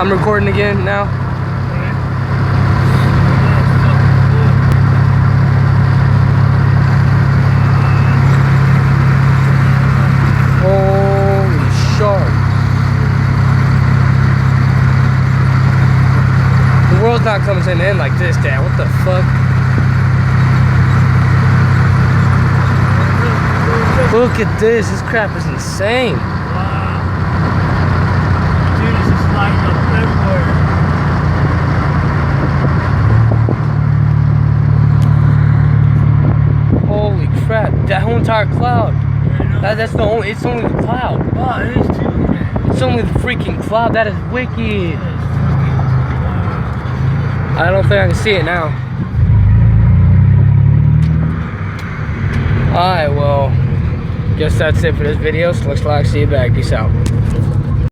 I'm recording again now. Holy shark. The world's not coming to an end like this, Dad. What the fuck? Look at this. This crap is insane. Wow. Dude, it's just lighting up everywhere. Holy crap. That whole entire cloud. That's the only, it's only the cloud. Oh, it is too. It's only the freaking cloud. That is wicked. I don't think I can see it now. Alright, well, guess that's it for this video. So looks like see you back. Peace out.